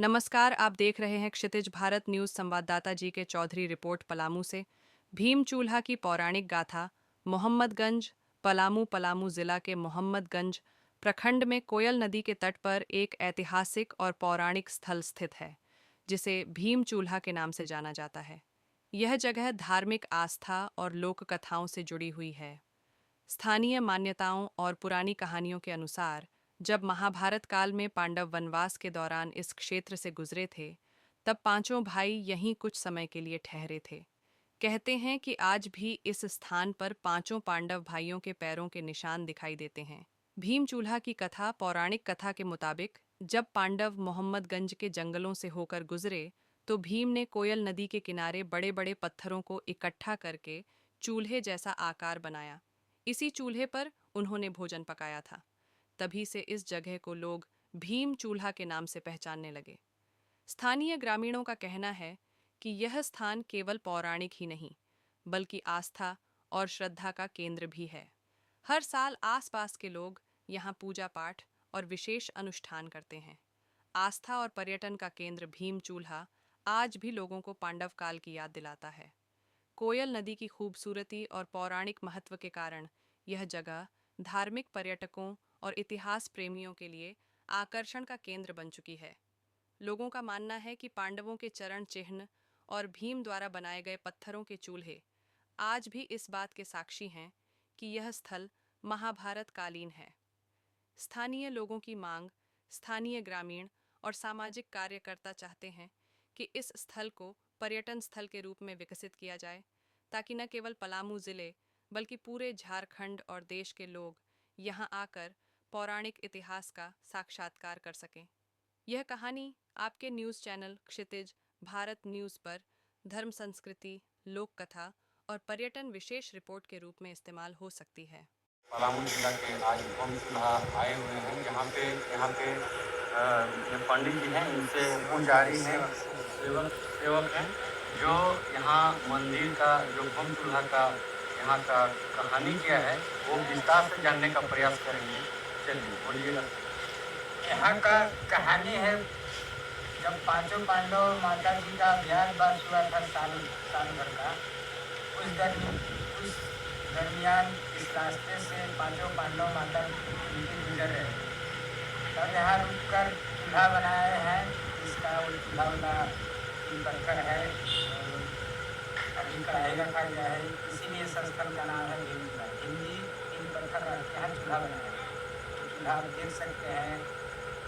नमस्कार, आप देख रहे हैं क्षितिज भारत न्यूज। संवाददाता जी के चौधरी रिपोर्ट पलामू से। भीम चूल्हा की पौराणिक गाथा। मोहम्मदगंज, पलामू। पलामू जिला के मोहम्मदगंज प्रखंड में कोयल नदी के तट पर एक ऐतिहासिक और पौराणिक स्थल स्थित है, जिसे भीम चूल्हा के नाम से जाना जाता है। यह जगह धार्मिक आस्था और लोक कथाओं से जुड़ी हुई है। स्थानीय मान्यताओं और पुरानी कहानियों के अनुसार, जब महाभारत काल में पांडव वनवास के दौरान इस क्षेत्र से गुजरे थे, तब पांचों भाई यहीं कुछ समय के लिए ठहरे थे। कहते हैं कि आज भी इस स्थान पर पांचों पांडव भाइयों के पैरों के निशान दिखाई देते हैं। भीम चूल्हा की कथा। पौराणिक कथा के मुताबिक, जब पांडव मोहम्मदगंज के जंगलों से होकर गुजरे, तो भीम ने कोयल नदी के किनारे बड़े बड़े पत्थरों को इकट्ठा करके चूल्हे जैसा आकार बनाया। इसी चूल्हे पर उन्होंने भोजन पकाया था। तभी से इस जगह को लोग भीम चूल्हा के नाम से पहचानने लगे। स्थानीय ग्रामीणों का कहना है कि यह स्थान केवल पौराणिक ही नहीं, बल्कि आस्था और श्रद्धा का केंद्र भी है। हर साल आसपास के लोग यहाँ पूजा पाठ और विशेष अनुष्ठान करते हैं। आस्था और पर्यटन का केंद्र भीम चूल्हा आज भी लोगों को पांडव काल की याद दिलाता है। कोयल नदी की खूबसूरती और पौराणिक महत्व के कारण यह जगह धार्मिक पर्यटकों और इतिहास प्रेमियों के लिए आकर्षण का केंद्र बन चुकी है। लोगों का मानना है कि पांडवों के चरण चिन्ह और भीम द्वारा बनाए गए पत्थरों के चूल्हे आज भी इस बात के साक्षी हैं कि यह स्थल महाभारत कालीन है। स्थानीय लोगों की मांग, स्थानीय ग्रामीण और सामाजिक कार्यकर्ता चाहते हैं कि इस स्थल को पर्यटन स्थल के रूप में विकसित किया जाए, ताकि न केवल पलामू जिले बल्कि पूरे झारखंड और देश के लोग यहां आकर पौराणिक इतिहास का साक्षात्कार कर सकें। यह कहानी आपके न्यूज़ चैनल क्षितिज भारत न्यूज़ पर धर्म, संस्कृति, लोक कथा और पर्यटन विशेष रिपोर्ट के रूप में इस्तेमाल हो सकती है। पलामू जिला के आज भीम चूल्हा आए हुए हैं। यहाँ पे जो पंडित जी हैं, इनसे पुजारी हैं, सेवक हैं, जो यहाँ मंदिर का जो भीम चूल्हा का यहाँ का कहानी क्या है वो विस्तार से जानने का प्रयास करेंगे। चलिए बोलिएगा। यहाँ का कहानी है, जब पांचों पांडव और माता जी का अज्ञातवास हुआ था साल भर का, उस दरमियान इस रास्ते से पांचों पांडव माता जी गुजर रहे थे। तब यहाँ रुककर चूल्हा बनाए हैं। इसका वो चूल्हा वाला पत्थर है और अभी कढ़ाई रखा गया है, इसीलिए इस स्थल का नाम है भीम चूल्हा। हिंदी तीन पत्थर रख के यहाँ चूल्हा बनाया है। तो चूल्हा आप देख सकते हैं,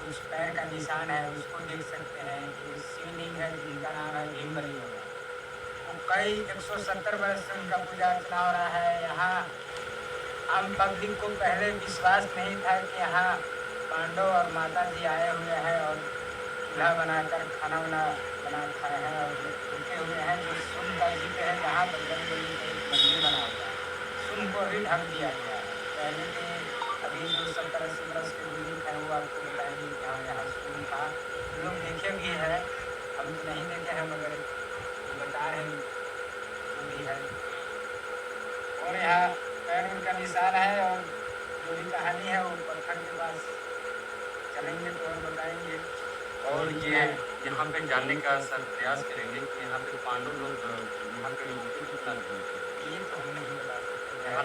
उस पैर का निशान है, उसको देख सकते हैं। एक शिवलिंग है जिनका नाम है भीम बली बाबा। वो कई 170 वर्ष से उनका पूजा अर्चना हो रहा है। यहाँ आम पब्लिक को पहले विश्वास नहीं था कि यहाँ पांडव और माता जी आए हुए हैं और चूल्हा बनाकर खाना वाना बना खाए हैं और रुके हुए हैं। जो सुन का जिक्र है, जहाँ बजरंग बली का एक मंदिर बना हुआ है, सुन को भी ढक दिया गया है। पहले के अभी जो 70-80 वर्ष के बुजुर्ग हैं वो आपको बताएंगे कि हाँ यहाँ सुन था। लोग देखे भी है, हम तो नहीं देखे हैं मगर वो बता रहे हैं वो भी है। और यहाँ पैर उनका निशान है और जो भी कहानी है वो पत्थर के पास चलेंगे तो और बताएंगे। और ये यहाँ पे जानने का सर प्रयास करेंगे कि यहाँ पे पांडव लोग यहाँ पे रुके कितना दिन थे। ये तो हम नहीं बता सकते, यहाँ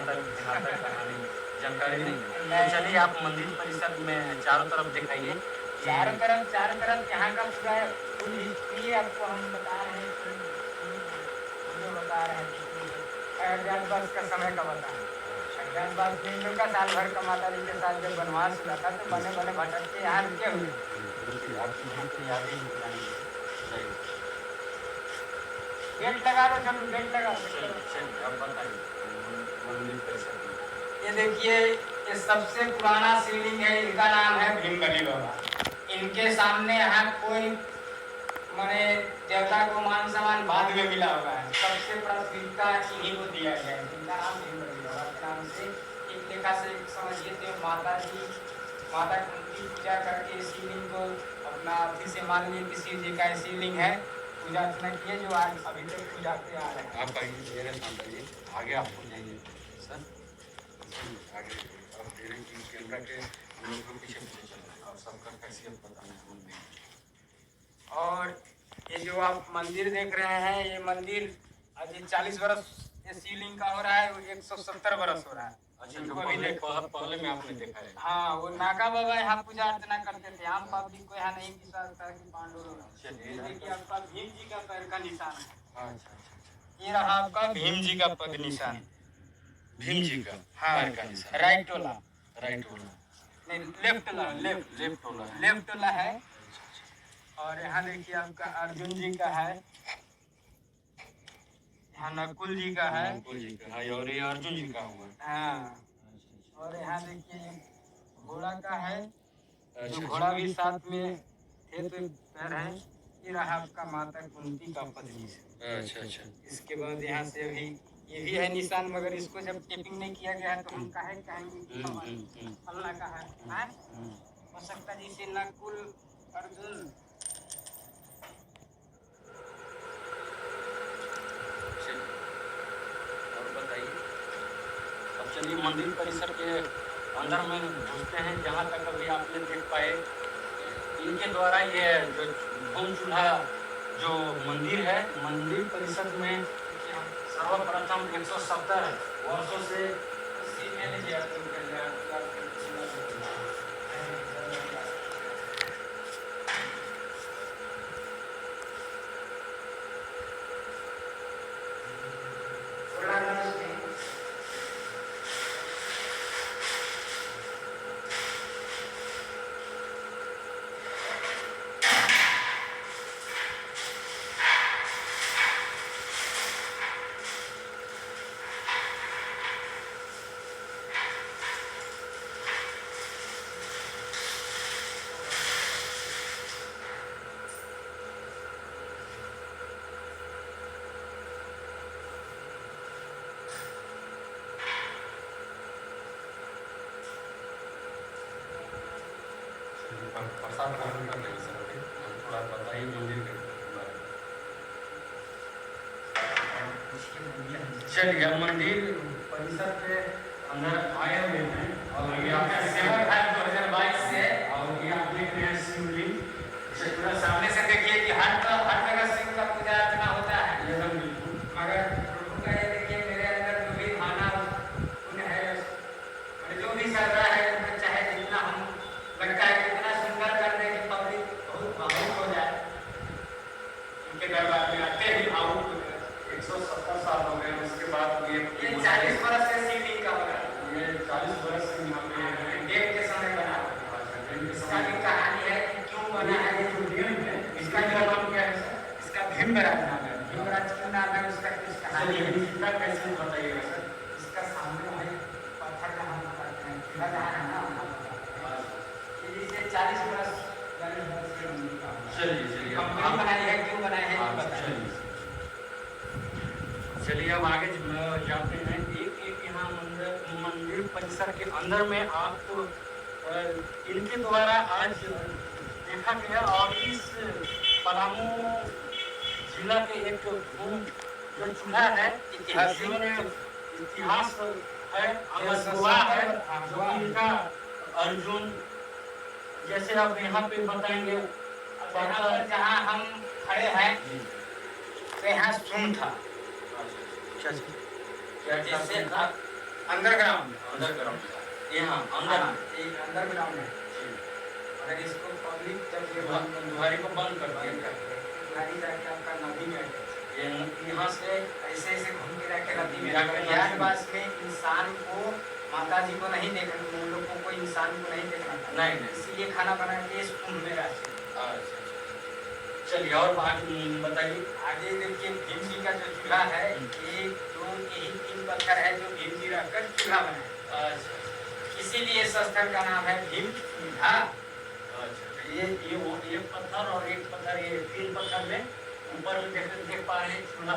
तक कहानी जानकारी नहीं है। तो चलिए आप मंदिर परिसर में चारों तरफ दिखाइए। चारों तरफ यहाँ का पूरा फुल हिस्ट्री आपको हम बता रहे हैं, जो बता रहे हैं अज्ञातवास का समय का बता रहे हैं। अज्ञातवास में इन लोग का साल भर का माता जी के साथ जब वनवास हुआ था तो बने बने भटक के यहाँ रुके हुए। गेट लगा लो, चलो गेट लगा लो। ये देखिए, ये सबसे पुराना शिवलिंग है, इनका नाम है भीम बली बाबा। इनके सामने यहाँ कोई माने देवता को मान सम्मान बाद में मिला हुआ है। सबसे प्राथमिकता इन्हीं को दिया गया है। इनका नाम भीम बली बाबा के नाम से एक लेखा से समझिए तो माता की पूजा करके शिवलिंग को अपना अति से मान लिए कि शिव जी का शिवलिंग है, पूजा अर्चना किए, जो आज अभी तक पूजा पे आ रहे हैं। आप आइए, आगे आपको जाइए सर, आगे और कैमरा के हम लोग को पीछे चलना और सबका कैसे बताना हम नहीं। जो आप मंदिर देख रहे हैं, ये मंदिर आज 40 बरस ये शिवलिंग का हो रहा है, 170 बरस हो रहा है। अच्छा, जो पहले में आपने देखा है। हाँ, वो नागा बाबा यहाँ पूजा अर्चना करते थे। आम पब्लिक को यहाँ नहीं विश्वास था कि पांडव। ये देखिए आपका भीम जी का पैर का निशान है। अच्छा, ये रहा आपका भीम जी का पग निशान। भीम जी का हाँ, पैर का निशान। राइट वाला, राइट वाला, नहीं लेफ्ट वाला, लेफ्ट वाला है। लेफ्ट वाला है। और यहाँ देखिए आपका अर्जुन जी का है, यहाँ नकुल जी का है। नकुल जी का है और ये अर्जुन जी का हुआ। हाँ, और यहाँ देखिए ये घोड़ा का है, जो अच्छा, घोड़ा भी साथ में थे तो पैर है। ये रहा आपका माता कुंती का पत्नी। अच्छा, अच्छा, इसके बाद यहाँ से अभी ये भी है निशान, मगर इसको जब टेपिंग नहीं किया गया है तो हम काहे कहेंगे कि अल्लाह का है। हाँ? हो सकता है जैसे नकुल अर्जुन। और बताइए। अब चलिए मंदिर परिसर के अंदर में घुसते हैं, जहाँ तक अभी आपने देख पाए इनके द्वारा ये जो भूम चूल्हा जो मंदिर है, मंदिर परिसर में सर्वप्रथम 170 वर्षों से प्रसाद ग्रहण कर लेंगे सर। अभी थोड़ा बताइए मंदिर के बारे में। चलिए अब मंदिर परिसर के अंदर आए हुए हैं और ये आपका सेवक है 2022 से, और ये आप देख रहे हैं शिवलिंग। इसे पूरा सामने से देखिए कि हर जगह शिव का पूजा अर्चना होता है। एकदम बिल्कुल, मगर प्रभु का ये देखिए मेरे अंदर जो भी भावना पुण्य है, मैंने जो भी कर रहा है, चाहे जितना हम लगता है कितना सुंदर कर दे कि पब्लिक बहुत भावुक हो जाए। इनके दरबार में आते ही भावुक हो गए। 170 साल हो गए, उसके बाद ये 40 बरस से शिवलिंग का हो रहा है। ये 40 वर्ष से यहाँ पे डेढ़ के समय बना हुआ है। इसका भी कहानी है कि क्यों बना है। ये जो भीम है, इसका क्या नाम क्या है सर? इसका भीमराज नाम है। भीमराज क्यों नाम है उसका कुछ कहानी है। इसका कैसे बताइएगा सर? इसका सामने भाई पत्थर का हम करते हैं, चूल्हा जहाँ है ना वहाँ। ये जैसे 40 बरस के मंदिर का हुआ। चलिए कंपनी बनाई है, क्यों बनाई है ये बताइए। चलिए अब आगे जाते हैं। एक यहाँ मंदिर परिसर के अंदर में आपको इनके द्वारा आज देखा गया, और इस पलामू जिला के एक जो चूल्हा है इतिहास है, अमर गवाह है, जो इनका अर्जुन, जैसे आप यहाँ पे बताएंगे जहाँ हम खड़े हैं तो यहाँ सुन था। जैसे अंडरग्राउंड यहाँ अंदर एक अंडरग्राउंड है। अगर इसको पब्लिक जब ये दुहारी को बंद कर दिया, दुहारी जाके आपका नदी में यहाँ से ऐसे ऐसे घूम के जाके नदी में प्रयागराज में इंसान को, माता जी को नहीं देखना, उन लोगों को इंसान को नहीं देखना था। नहीं, इसलिए खाना बना के इस कुंभ में रखे। चलिए और बताइए। आगे देखिए भीम जी का जो चूल्हा है, एक दो यही 3 पत्थर है जो भीम जी रखकर चूल्हा बनाए। इसीलिए इस स्थल का नाम है भीम चूल्हा। ये पत्थर और एक पत्थर, ये 3 पत्थर में ऊपर में देख पा रहे हैं चूल्हा।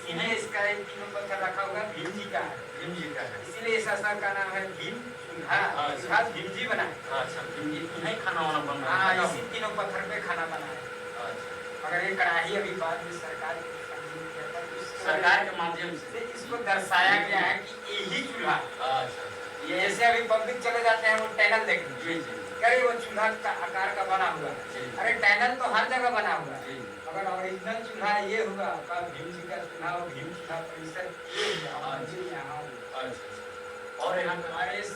इन्हें इसका एक 3 पत्थर रखा हुआ भीम जी का है। भीम जी का है, इसीलिए इस स्थल का नाम है भीम चूल्हा। चूल्हा भीम जी बनाए। अच्छा, भीम जी इन्हें खाना वाना बन रहा हाँ, है। इसी 3 पत्थर पे खाना बनाए। मगर ये कढ़ाई अभी बाद में सरकार के माध्यम से इसको दर्शाया गया है कि यही चूल्हा। ये जैसे अभी पब्लिक चले जाते हैं वो टनल देखने, करे वो चूल्हा का आकार का बना हुआ है। अरे टैनल तो हर जगह बना हुआ है, अगर ओरिजिनल चूल्हा ये हुआ आपका भीम जी का चूल्हा और भीम चूल्हा परिसर ये हुआ यहाँ। और यहाँ पे हमारे इस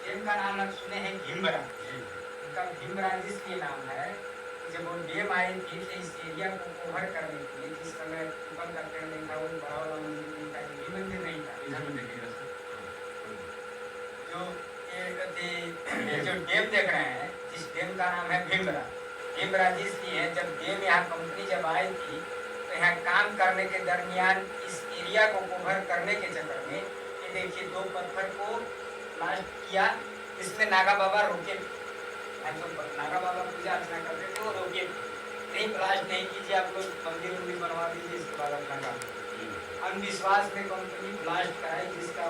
डैम का नाम हम सुने हैं भीमरा। इनका भीमरा इसलिए नाम है कि जब वो डैम आई थी तो इस एरिया को कवर करने के लिए, जिस समय पीपल का पेड़ नहीं था, वो बड़ा वाला मंदिर नहीं था, ये मंदिर नहीं था। इधर में देखिएगा सर, ये जो डैम देख रहे हैं, जिस डैम का नाम है भीमरा। भीमरा इसलिए है जब डैम यहाँ कंपनी जब आई थी तो यहाँ काम करने के दरमियान इस एरिया को कवर करने के चक्कर में ये देखिए 2 पत्थर को प्लास्ट किया, इसमें नागा बाबा रोके। तो नागा बाबा पूजा अर्चना करते थे, वो रोके नहीं, प्लास्ट नहीं कीजिए, आप लोग मंदिर उंदिर बनवा दीजिए, इसके बाद अपना काम। अंधविश्वास में कंपनी प्लास्ट कराई, जिसका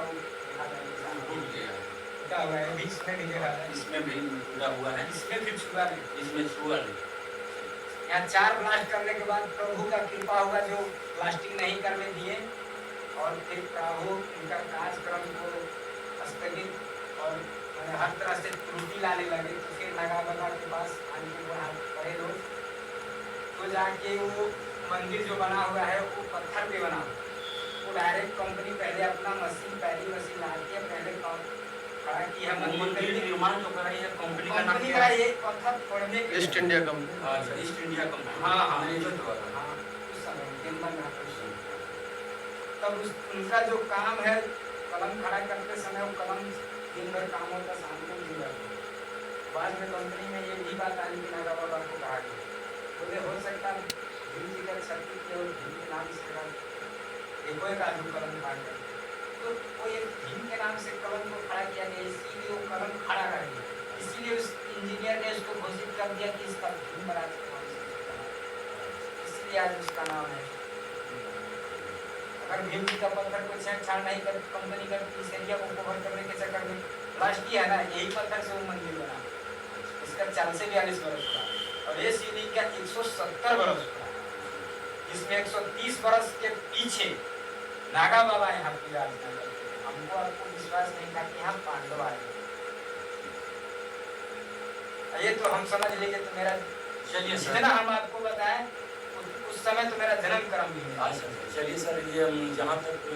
टूट गया, क्या हुआ है बीच में नहीं देखा है, इसमें भी टूटा हुआ है, इसमें भी छुआ नहीं, इसमें छुआ नहीं। यहाँ 4 ब्लास्ट करने के बाद प्रभु का कृपा हुआ जो प्लास्टिक नहीं करने दिए, और फिर प्रभु इनका कार्यक्रम को स्थगित और हर तरह से त्रुटि लाने लगे। तो फिर नागा बाबा के पास आने के वहाँ पड़े लोग, तो जाके वो मंदिर जो बना हुआ है वो पत्थर पे बना हुआ, वो डायरेक्ट कंपनी पहले अपना मशीन, पहली मशीन आती है, पहले खड़ा की है मंदिर निर्माण जो कराई है कंपनी का नाम कंपनी क्या का है? ये पत्थर फोड़ने के ईस्ट इंडिया कंपनी। अच्छा, ईस्ट इंडिया कंपनी। हाँ हाँ मैंने इधर तो आता। हाँ, उस समय दिन बन रहा था उस समय। तब उनका जो काम है कलम खड़ा करते समय, वो कलम दिन भर काम होता, शाम को दिन भर। बाद में कंपनी में ये भी बात आई कि नागा बाबा को कहा गया, बोले हो सकता भीम जी का शक्ति के और भीम के नाम से देखो एक आदमी कलम खड़ा कर, तो वो ये भीम के नाम से कलम को खड़ा किया गया, इसीलिए वो कलम खड़ा रह गया। इसीलिए उस इंजीनियर ने उसको घोषित कर दिया कि इसका भीम महाराज के नाम से, इसलिए आज उसका नाम है। अगर भीम जी का पत्थर को छेड़छाड़ नहीं कर कंपनी करती, इस एरिया को कवर करने के चक्कर में प्लास्ट किया ना, यही पत्थर से वो मंदिर बना। इसका 442 वर्ष का, और ये शिवलिंग का 170 वर्ष का, जिसमें 130 वर्ष के पीछे नागा बाबा यहाँ पूजा अर्चना करते हैं। हमको आपको विश्वास नहीं था कि हम पांडव आए, ये तो हम समझ लेंगे। तो मेरा चलिए सर, जितना हम आपको बताएं उस समय तो मेरा जन्म कर्म भी है। अच्छा चलिए सर, ये हम जहाँ तक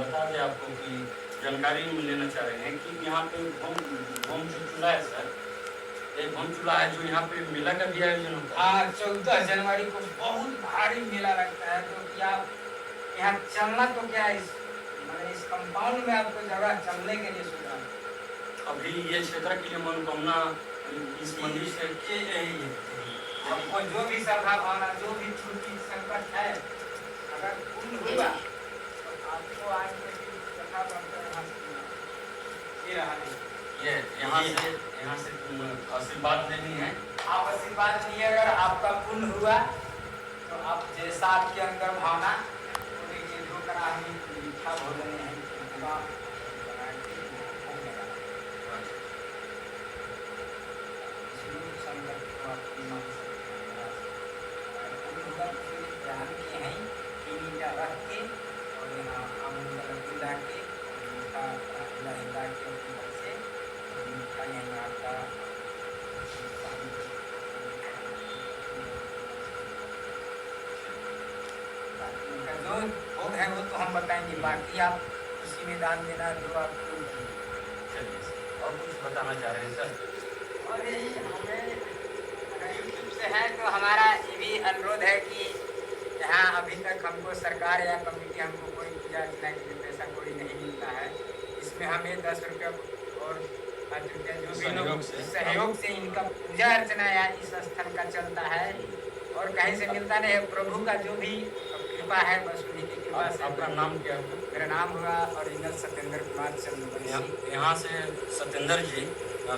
बता दें आपको कि जानकारी लेना चाह रहे हैं कि यहाँ पे होम जो चूल्हा है सर, एक होम चूल्हा है जो यहाँ पे मेला का भी आयोजन होता है। हाँ, 14 जनवरी को बहुत भारी मेला लगता है, तो कि आप यहाँ चलना तो क्या है, इस कंपाउंड में आपको जगह चलने के लिए सुविधा है। अभी ये क्षेत्र के लिए मनोकामना इस मंदिर से यही है, आपको जो भी सभा भावना, जो भी त्रुटि संकट है, अगर पूर्ण हुआ तो आपको आज के कथा बनकर यहाँ ये रहा है। ये यहाँ से तुम आशीर्वाद लेनी है। आप आशीर्वाद लिए, अगर आपका पूर्ण हुआ तो आप जैसा आपके अंदर भावना, तो देखिए जो करा हमें मीठा भोजन है, रख के और यहाँ अमूल का लड्डू ला के और मीठा हिला के अपने घर से, और मीठा यहाँ आता उनका जो भोग है वो तो हम बताएंगे, बाकी आप उसी में दान देना जो आपको। चलिए और कुछ बताना चाह रहे हैं सर? और यही हमें अगर यूट्यूब से है तो हमारा ये भी अनुरोध है कि यहाँ अभी तक हमको सरकार या कमेटी हमको कोई पूजा अर्चना के लिए पैसा कोई नहीं मिलता है। इसमें हमें 10 रुपया और 5 रुपया जो भी लोग सहयोग से इनका पूजा अर्चना या इस स्थल का चलता है, और कहीं से मिलता नहीं है। प्रभु का जो भी कृपा है बस उन्हीं की कृपा से। आपका नाम क्या है? मेरा नाम हुआ ओरिजिनल सत्येंद्र कुमार चंद्रवंशी। यहाँ से सत्येंद्र जी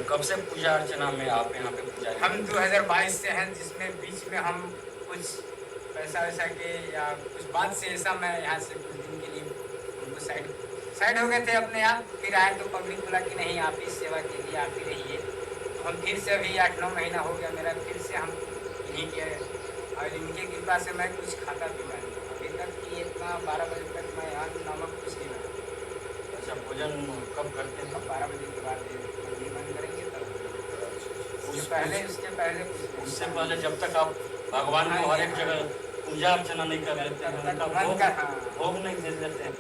कब से पूजा अर्चना में आप यहाँ पे पूजा? हम 2022 से हैं, जिसमें बीच में हम कुछ पैसा वैसा के या कुछ बात से ऐसा मैं यहाँ से कुछ दिन के लिए उनको साइड हो गए थे अपने आप। फिर आए तो पब्लिक बोला कि नहीं आप इस सेवा के लिए आप ही रहिए, तो हम फिर से अभी 8-9 महीना हो गया मेरा, फिर से हम इन्हीं के और इनकी कृपा से मैं कुछ खाता पीता नहीं अभी तक कि इतना 12 बजे तक मैं यहाँ नमक कुछ नहीं बनाता। अच्छा, भोजन कब करते हैं? 12 बजे के बाद मंदिर बंद करेंगे तब। उस उसके पहले कुछ नहीं। उससे पहले जब तक आप भगवान को हर एक जगह पूजा अर्चना नहीं कर लेते हैं, तब तक उनका मन का, हाँ। भोग नहीं दे देते हैं,